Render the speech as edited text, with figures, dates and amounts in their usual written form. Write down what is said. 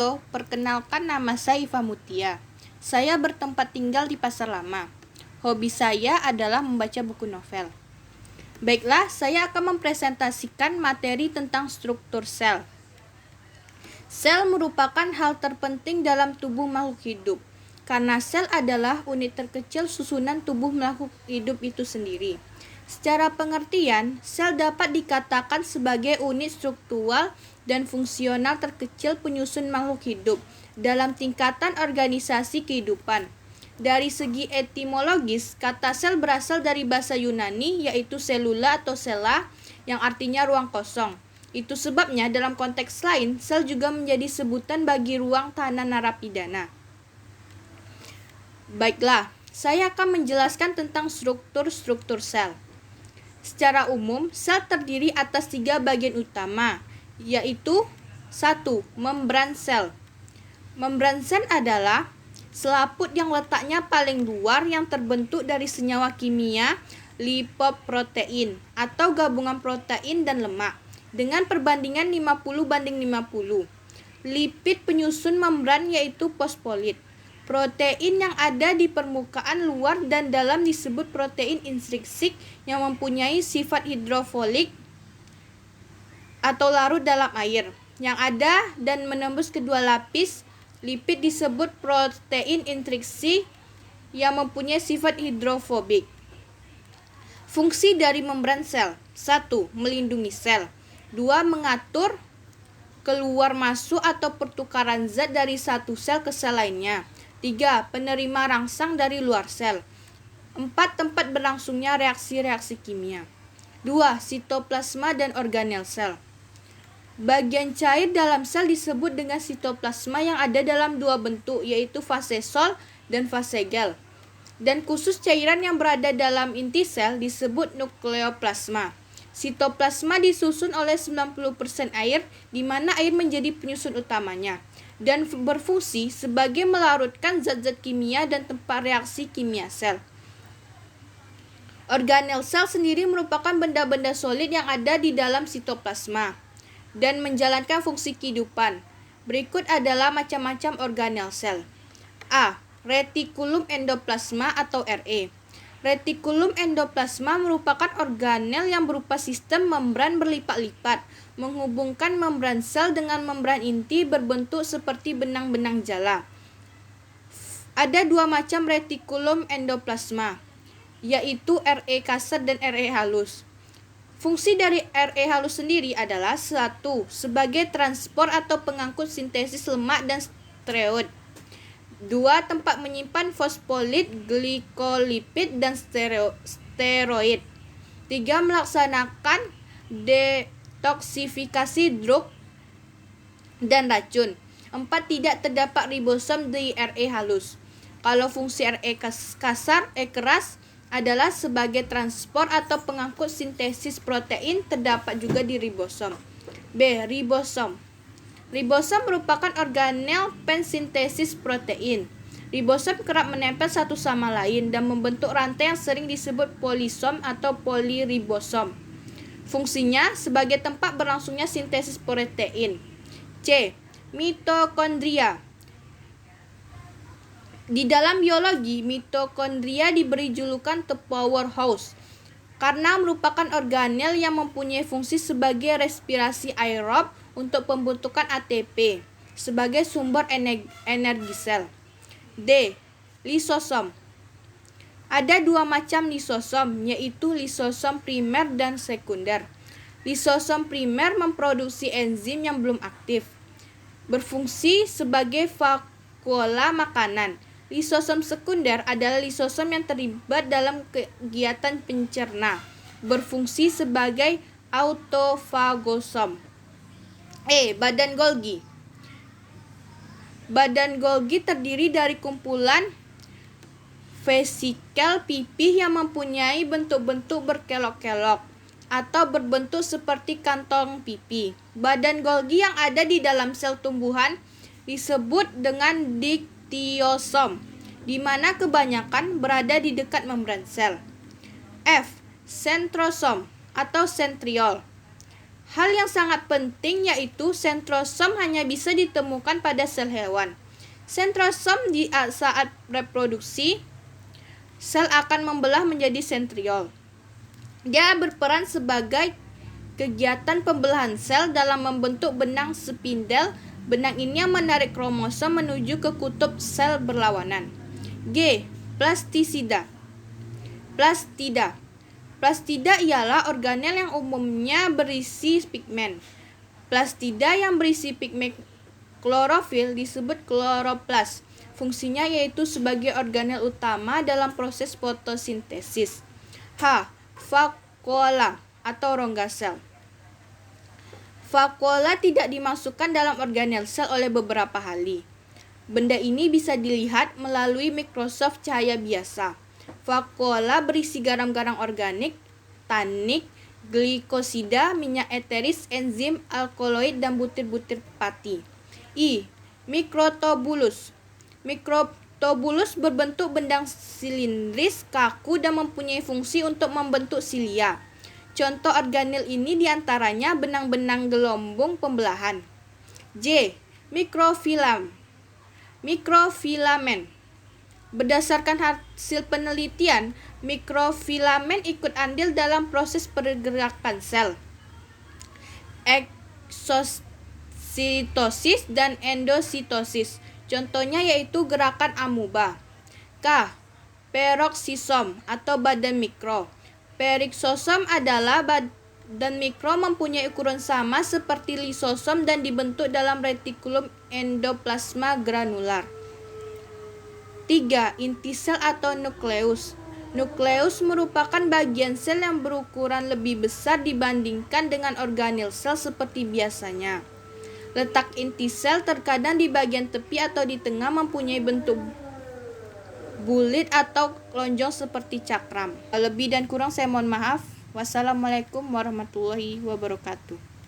Halo, perkenalkan nama saya Iva Mutia. Saya bertempat tinggal di Pasar Lama. Hobi saya adalah membaca buku novel. Baiklah, saya akan mempresentasikan materi tentang struktur sel. Sel merupakan hal terpenting dalam tubuh makhluk hidup, karena sel adalah unit terkecil susunan tubuh makhluk hidup itu sendiri. Secara pengertian, sel dapat dikatakan sebagai unit struktural dan fungsional terkecil penyusun makhluk hidup dalam tingkatan organisasi kehidupan. Dari segi etimologis, kata sel berasal dari bahasa Yunani yaitu selula atau sela yang artinya ruang kosong. Itu sebabnya dalam konteks lain, sel juga menjadi sebutan bagi ruang tahanan narapidana. Baiklah, saya akan menjelaskan tentang struktur sel. Secara umum, sel terdiri atas 3 bagian utama, yaitu 1. Membran sel. Membran sel adalah selaput yang letaknya paling luar yang terbentuk dari senyawa kimia lipoprotein atau gabungan protein dan lemak dengan perbandingan 50:50. Lipid penyusun membran yaitu fosfolid. Protein yang ada di permukaan luar dan dalam disebut protein intrinsik yang mempunyai sifat hidrofilik atau larut dalam air. Yang ada dan menembus kedua lapis lipid disebut protein intrinsik yang mempunyai sifat hidrofobik. Fungsi dari membran sel: 1. Melindungi sel. 2. Mengatur keluar masuk atau pertukaran zat dari satu sel ke sel lainnya. 3. Penerima rangsang dari luar sel. 4. Tempat berlangsungnya reaksi-reaksi kimia. 2. Sitoplasma dan organel sel. Bagian cair dalam sel disebut dengan sitoplasma yang ada dalam 2 bentuk, yaitu fase Sol dan fase gel. Dan khusus cairan yang berada dalam inti sel disebut nukleoplasma. Sitoplasma disusun oleh 90% air, di mana air menjadi penyusun utamanya dan berfungsi sebagai melarutkan zat-zat kimia dan tempat reaksi kimia sel. Organel sel sendiri merupakan benda-benda solid yang ada di dalam sitoplasma dan menjalankan fungsi kehidupan. Berikut adalah macam-macam organel sel. A. Retikulum endoplasma atau RE. Retikulum endoplasma merupakan organel yang berupa sistem membran berlipat-lipat, menghubungkan membran sel dengan membran inti berbentuk seperti benang-benang jala. Ada 2 macam retikulum endoplasma, yaitu RE kasar dan RE halus. Fungsi dari RE halus sendiri adalah 1. Sebagai transport atau pengangkut sintesis lemak dan steroid. 2. Tempat menyimpan fosfolid, glikolipid, dan steroid. 3. Melaksanakan detoksifikasi drug dan racun. 4. Tidak terdapat ribosom di RE halus. Kalau fungsi RE kasar, keras adalah sebagai transport atau pengangkut sintesis protein, terdapat juga di ribosom. B. Ribosom. Ribosom merupakan organel pensintesis protein. Ribosom kerap menempel satu sama lain dan membentuk rantai yang sering disebut polisom atau poliribosom. Fungsinya sebagai tempat berlangsungnya sintesis protein. C. Mitokondria. Di dalam biologi, mitokondria diberi julukan the powerhouse karena merupakan organel yang mempunyai fungsi sebagai respirasi aerob untuk pembentukan ATP sebagai sumber energi sel. D. Lisosom. Ada 2 macam lisosom, yaitu lisosom primer dan sekunder. Lisosom primer memproduksi enzim yang belum aktif, berfungsi sebagai vakuola makanan. Lisosom sekunder adalah lisosom yang terlibat dalam kegiatan pencerna, berfungsi sebagai autofagosom. E. Badan Golgi. Badan Golgi terdiri dari kumpulan vesikel pipih yang mempunyai bentuk-bentuk berkelok-kelok atau berbentuk seperti kantong pipi. Badan Golgi yang ada di dalam sel tumbuhan disebut dengan diktiosom, di mana kebanyakan berada di dekat membran sel. F. Sentrosom atau sentriol. Hal yang sangat penting yaitu sentrosom hanya bisa ditemukan pada sel hewan. Sentrosom saat reproduksi, sel akan membelah menjadi sentriol. Dia berperan sebagai kegiatan pembelahan sel dalam membentuk benang spindel. Benang ini yang menarik kromosom menuju ke kutub sel berlawanan. G. Plastida. Plastida ialah organel yang umumnya berisi pigmen. Plastida yang berisi pigmen klorofil disebut kloroplas. Fungsinya yaitu sebagai organel utama dalam proses fotosintesis. H. Vakuola atau rongga sel. Vakuola tidak dimasukkan dalam organel sel oleh beberapa hal. Benda ini bisa dilihat melalui mikroskop cahaya biasa. Vakuola berisi garam-garam organik, tanik, glikosida, minyak eteris, enzim, alkaloid, dan butir-butir pati. I. Mikrotubulus. Mikrotubulus berbentuk benang silindris, kaku, dan mempunyai fungsi untuk membentuk silia. Contoh organel ini diantaranya benang-benang gelembung pembelahan. J. Mikrofilamen. Berdasarkan hasil penelitian, mikrofilamen ikut andil dalam proses pergerakan sel, eksositosis dan endositosis. Contohnya yaitu gerakan amuba. K. Peroksisom atau badan mikro. Peroksisom adalah badan mikro mempunyai ukuran sama seperti lisosom dan dibentuk dalam retikulum endoplasma granular. 3. Inti sel atau nukleus. Nukleus merupakan bagian sel yang berukuran lebih besar dibandingkan dengan organel sel seperti biasanya. Letak inti sel terkadang di bagian tepi atau di tengah mempunyai bentuk bulit atau lonjong seperti cakram. Lebih dan kurang saya mohon maaf. Wassalamualaikum warahmatullahi wabarakatuh.